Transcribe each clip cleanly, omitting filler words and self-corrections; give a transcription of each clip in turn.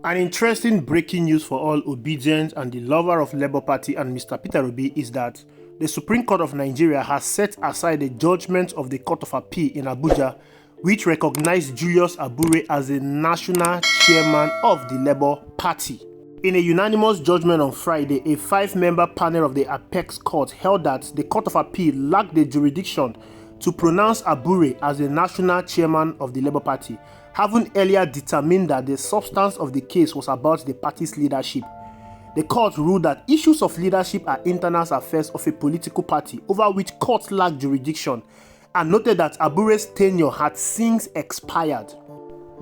An interesting breaking news for all obedient and the lover of Labour Party and Mr. Peter Obi is that the Supreme Court of Nigeria has set aside the judgment of the Court of Appeal in Abuja, which recognized Julius Abure as the national chairman of the Labour Party. In a unanimous judgment on Friday, a 5-member panel of the Apex Court held that the Court of Appeal lacked the jurisdiction to pronounce Abure as the national chairman of the Labour Party, having earlier determined that the substance of the case was about the party's leadership. The court ruled that issues of leadership are internal affairs of a political party over which courts lack jurisdiction, and noted that Abure's tenure had since expired.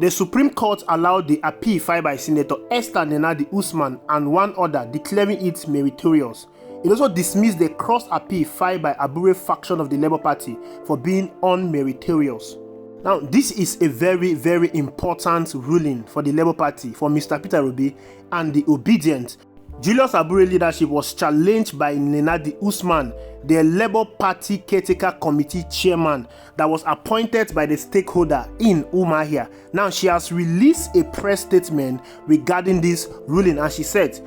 The Supreme Court allowed the appeal filed by Senator Esther Nenadi Usman and one other, declaring it meritorious. It also dismissed the cross-appeal filed by Abure faction of the Labour Party for being unmeritorious. Now, this is a very, very important ruling for the Labour Party, for Mr. Peter Obi and the obedient. Julius Abure leadership was challenged by Nenadi Usman, the Labour Party Caretaker Committee chairman that was appointed by the stakeholder in Umuahia. Now, she has released a press statement regarding this ruling, and she said,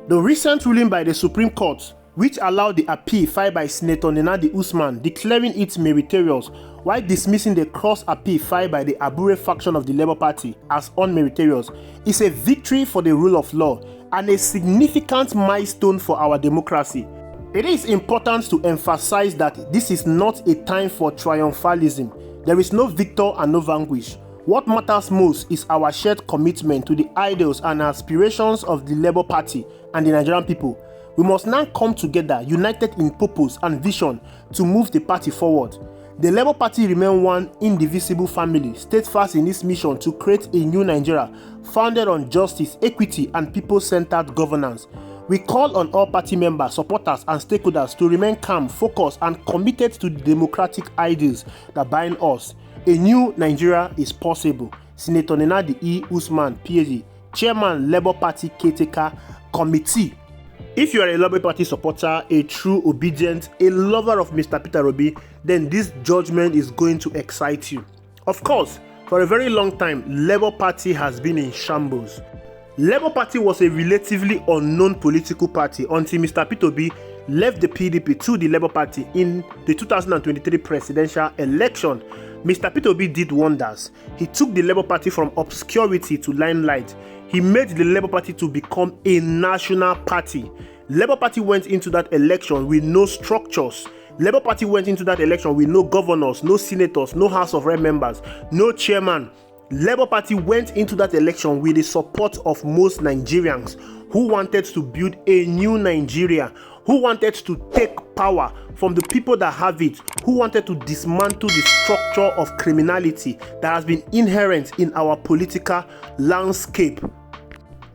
the recent ruling by the Supreme Court, which allowed the appeal filed by Senator Nenadi Usman, declaring it meritorious, while dismissing the cross-appeal filed by the Abure faction of the Labour Party as unmeritorious, is a victory for the rule of law and a significant milestone for our democracy. It is important to emphasize that this is not a time for triumphalism. There is no victor and no vanquish. What matters most is our shared commitment to the ideals and aspirations of the Labour Party and the Nigerian people. We must now come together, united in purpose and vision, to move the party forward. The Labour Party remains one indivisible family, steadfast in its mission to create a new Nigeria, founded on justice, equity, and people-centered governance. We call on all party members, supporters, and stakeholders to remain calm, focused, and committed to the democratic ideals that bind us. A new Nigeria is possible. Senator Nenadi E. Usman, PhD, Chairman, Labour Party Caretaker Committee. If you are a Labour Party supporter, a true obedient, a lover of Mr. Peter Obi, then this judgment is going to excite you. Of course, for a very long time, Labour Party has been in shambles. Labour Party was a relatively unknown political party until Mr. Peter Obi left the PDP to the Labour Party in the 2023 presidential election. Mr. Peter Obi did wonders. He took the Labour Party from obscurity to limelight. He made the Labour Party to become a national party. Labour Party went into that election with no structures. Labour Party went into that election with no governors, no senators, no House of Rep members, no chairman. Labour Party went into that election with the support of most Nigerians who wanted to build a new Nigeria, who wanted to take power from the people that have it, who wanted to dismantle the structure of criminality that has been inherent in our political landscape.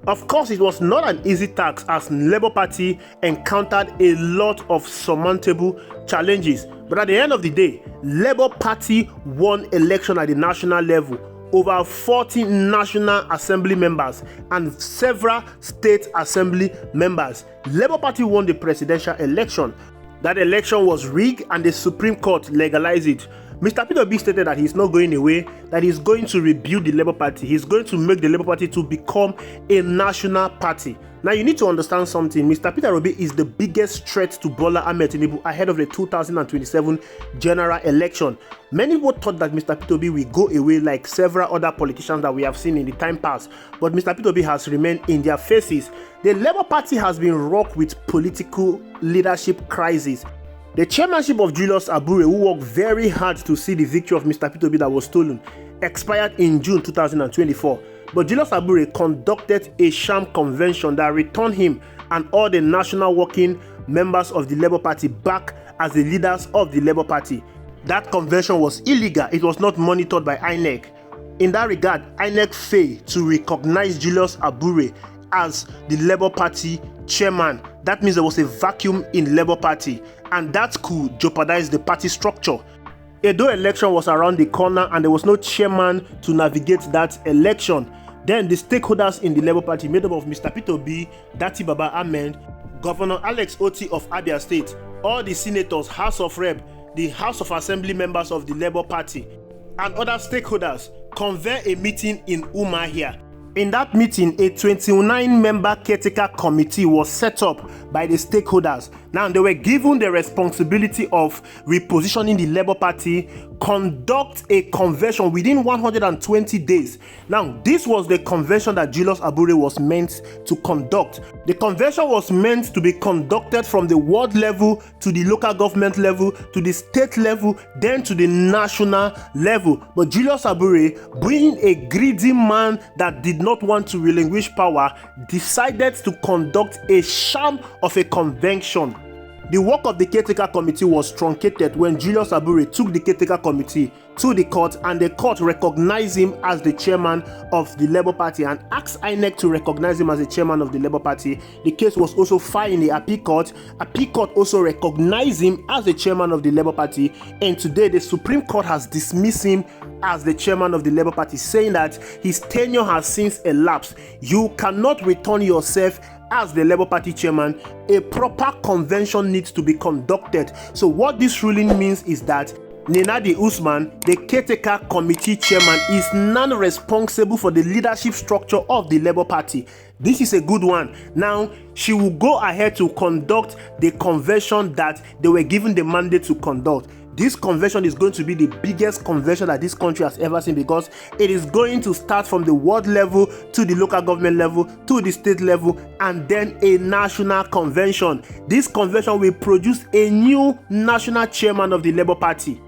Of course, it was not an easy task as Labour Party encountered a lot of surmountable challenges. But at the end of the day, Labour Party won election at the national level. Over 40 National Assembly members and several State Assembly members. Labour Party won the presidential election. That election was rigged and the Supreme Court legalized it. Mr. Peter Obi stated that he's not going away, that he's going to rebuild the Labour Party. He's going to make the Labour Party to become a national party. Now, you need to understand something. Mr. Peter Obi is the biggest threat to Bola Ahmed Tinubu ahead of the 2027 general election. Many people thought that Mr. Peter Obi will go away like several other politicians that we have seen in the time past, but Mr. Peter Obi has remained in their faces. The Labour Party has been rocked with political leadership crisis. The chairmanship of Julius Abure, who worked very hard to see the victory of Mr. Peter Obi that was stolen, expired in June 2024. But Julius Abure conducted a sham convention that returned him and all the national working members of the Labour Party back as the leaders of the Labour Party. That convention was illegal. It was not monitored by INEC. In that regard, INEC failed to recognize Julius Abure as the Labour Party chairman. That means there was a vacuum in Labour Party, and that could jeopardize the party structure. Edo election was around the corner and there was no chairman to navigate that election. Then the stakeholders in the Labour Party made up of Mr. Peter Obi, Dati Baba Ahmed, Governor Alex Oti of Abia State, all the senators, House of Rep, the House of Assembly members of the Labour Party, and other stakeholders convened a meeting in Umuahia. In that meeting, a 29-member caretaker committee was set up by the stakeholders. Now, they were given the responsibility of repositioning the Labour Party, conduct a convention within 120 days. Now, this was the convention that Julius Abure was meant to conduct. The convention was meant to be conducted from the ward level to the local government level to the state level, then to the national level. But Julius Abure, being a greedy man that did not want to relinquish power, decided to conduct a sham of a convention. The work of the caretaker committee was truncated when Julius Abure took the caretaker committee to the court, and the court recognized him as the chairman of the Labour Party and asked INEC to recognize him as the chairman of the Labour Party. The case was also filed in the Appeal Court. Appeal Court also recognized him as the chairman of the Labour Party, and today the Supreme Court has dismissed him as the chairman of the Labour Party, saying that his tenure has since elapsed. You cannot return yourself as the Labour Party chairman. A proper convention needs to be conducted. So what this ruling means is that Nenadi Usman, the caretaker committee chairman, is non-responsible for the leadership structure of the Labour Party. This is a good one. Now, she will go ahead to conduct the convention that they were given the mandate to conduct. This convention is going to be the biggest convention that this country has ever seen, because it is going to start from the ward level to the local government level to the state level and then a national convention. This convention will produce a new national chairman of the Labour Party.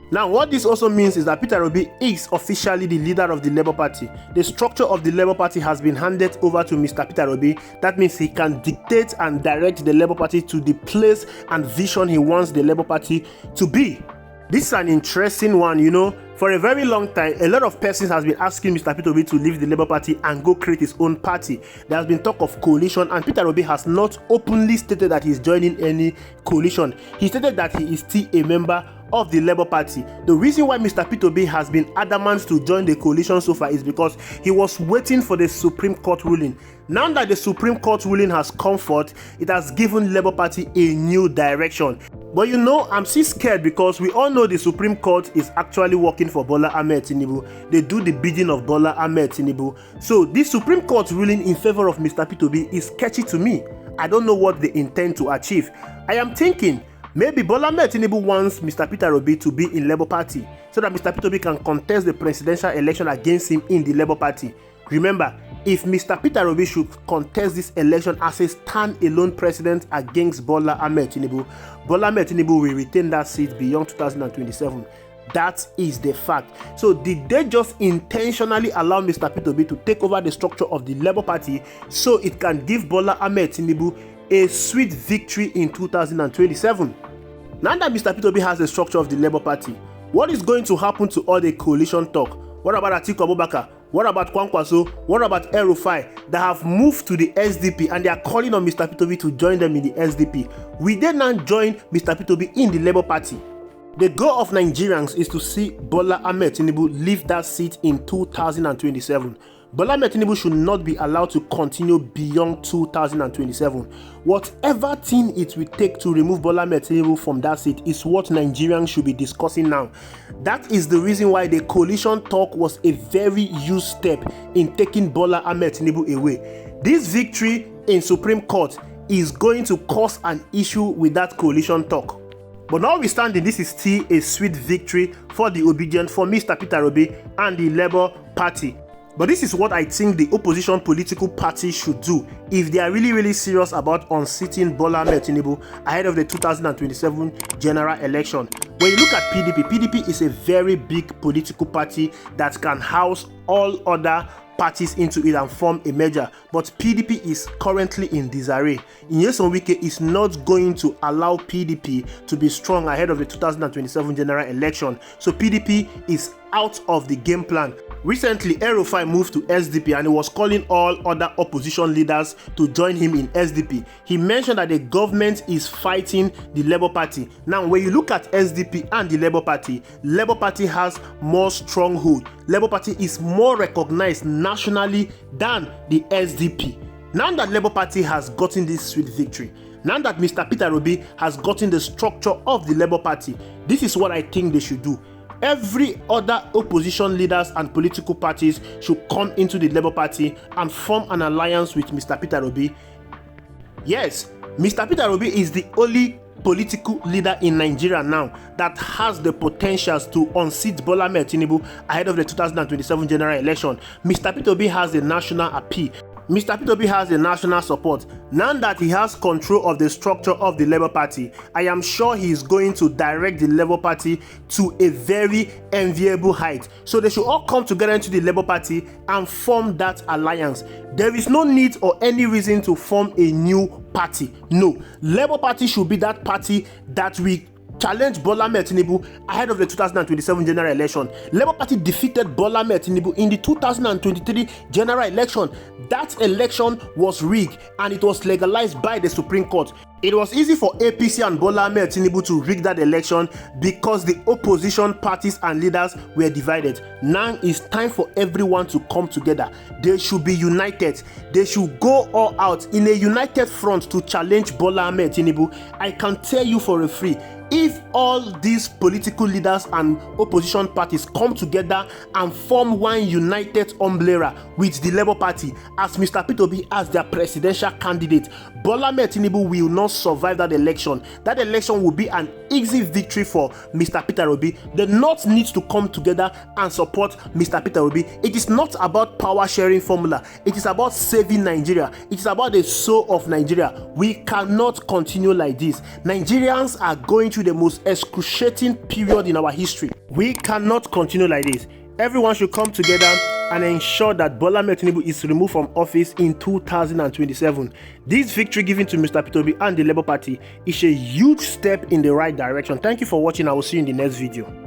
Now, what this also means is that Peter Obi is officially the leader of the Labour Party. The structure of the Labour Party has been handed over to Mr. Peter Obi. That means he can dictate and direct the Labour Party to the place and vision he wants the Labour Party to be. This is an interesting one, you know. For a very long time, a lot of persons has been asking Mr. Peter Obi to leave the Labour Party and go create his own party. There has been talk of coalition, and Peter Obi has not openly stated that he is joining any coalition. He stated that he is still a member of the Labour Party. The reason why Mr. Peter Obi has been adamant to join the coalition so far is because he was waiting for the Supreme Court ruling. Now that the Supreme Court ruling has come forth, it has given Labour Party a new direction. But you know, I'm still scared because we all know the Supreme Court is actually working for Bola Ahmed Tinubu. They do the bidding of Bola Ahmed Tinubu. So this Supreme Court ruling in favor of Mr. Peter Obi is sketchy to me. I don't know what they intend to achieve. I am thinking maybe Bola Ahmed Tinubu wants Mr. Peter Obi to be in Labour Party so that Mr. Peter Obi can contest the presidential election against him in the Labour Party. Remember, if Mr. Peter Obi should contest this election as a stand-alone president against Bola Ahmed Tinubu, Bola Ahmed Tinubu will retain that seat beyond 2027. That is the fact. So did they just intentionally allow Mr. Peter Obi to take over the structure of the Labour Party so it can give Bola Ahmed Tinubu a sweet victory in 2027? Now that Mr. Peter Obi has the structure of the Labour Party, what is going to happen to all the coalition talk? What about Atiku Abubakar? What about Kwankwaso? What about El-Rufai that have moved to the SDP and they are calling on Mr. Peter Obi to join them in the SDP? Will they now join Mr. Peter Obi in the Labour Party? The goal of Nigerians is to see Bola Ahmed Tinubu leave that seat in 2027. Bola Ahmed Tinubu should not be allowed to continue beyond 2027. Whatever thing it will take to remove Bola Ahmed Tinubu from that seat is what Nigerians should be discussing now. That is the reason why the coalition talk was a very huge step in taking Bola Ahmed Tinubu away. This victory in Supreme Court is going to cause an issue with that coalition talk. But notwithstanding, this is still a sweet victory for the obedient, for Mr. Peter Obi and the Labour Party. But this is what I think the opposition political parties should do if they are really serious about unseating Bola Ahmed Tinubu ahead of the 2027 general election. When you look at PDP is a very big political party that can house all other parties into it and form a merger, but PDP is currently in disarray. Nyesom Wike is not going to allow PDP to be strong ahead of the 2027 general election, so PDP is out of the game plan. Recently, El-Rufai moved to SDP and he was calling all other opposition leaders to join him in SDP. He mentioned that the government is fighting the Labour Party. Now, when you look at SDP and the Labour Party has more stronghold. Labour Party is more recognized nationally than the SDP. Now that Labour Party has gotten this sweet victory, now that Mr. Peter Obi has gotten the structure of the Labour Party, this is what I think they should do. Every other opposition leaders and political parties should come into the Labour Party and form an alliance with Mr. Peter Obi. Yes, Mr. Peter Obi is the only political leader in Nigeria now that has the potentials to unseat Bola Ahmed Tinubu ahead of the 2027 general election. Mr. Peter Obi has a national appeal. Mr. Peter Obi has the national support. Now that he has control of the structure of the Labour Party, I am sure he is going to direct the Labour Party to a very enviable height. So they should all come together into the Labour Party and form that alliance. There is no need or any reason to form a new party. No, Labour Party should be that party that we challenge Bola Ahmed Tinubu ahead of the 2027 general election. Labour Party defeated Bola Ahmed Tinubu in the 2023 general election. That election was rigged and it was legalized by the Supreme Court. It was easy for APC and Bola Ahmed Tinubu to rig that election because the opposition parties and leaders were divided. Now it's time for everyone to come together. They should be united. They should go all out in a united front to challenge Bola Ahmed Tinubu. I can tell you for a free, if all these political leaders and opposition parties come together and form one united umbrella with the Labour Party as Mr. Peter Obi as their presidential candidate, Bola Ahmed Tinubu will not survive that election. That election will be an easy victory for Mr. Peter Obi. The North needs to come together and support Mr. Peter Obi. It is not about power sharing formula. It is about saving Nigeria. It is about the soul of Nigeria. We cannot continue like this. Nigerians are going through the most excruciating period in our history. We cannot continue like this. Everyone should come together and ensure that Bola Ahmed Tinubu is removed from office in 2027. This victory given to Mr. Peter Obi and the Labour Party is a huge step in the right direction. Thank you for watching. I will see you in the next video.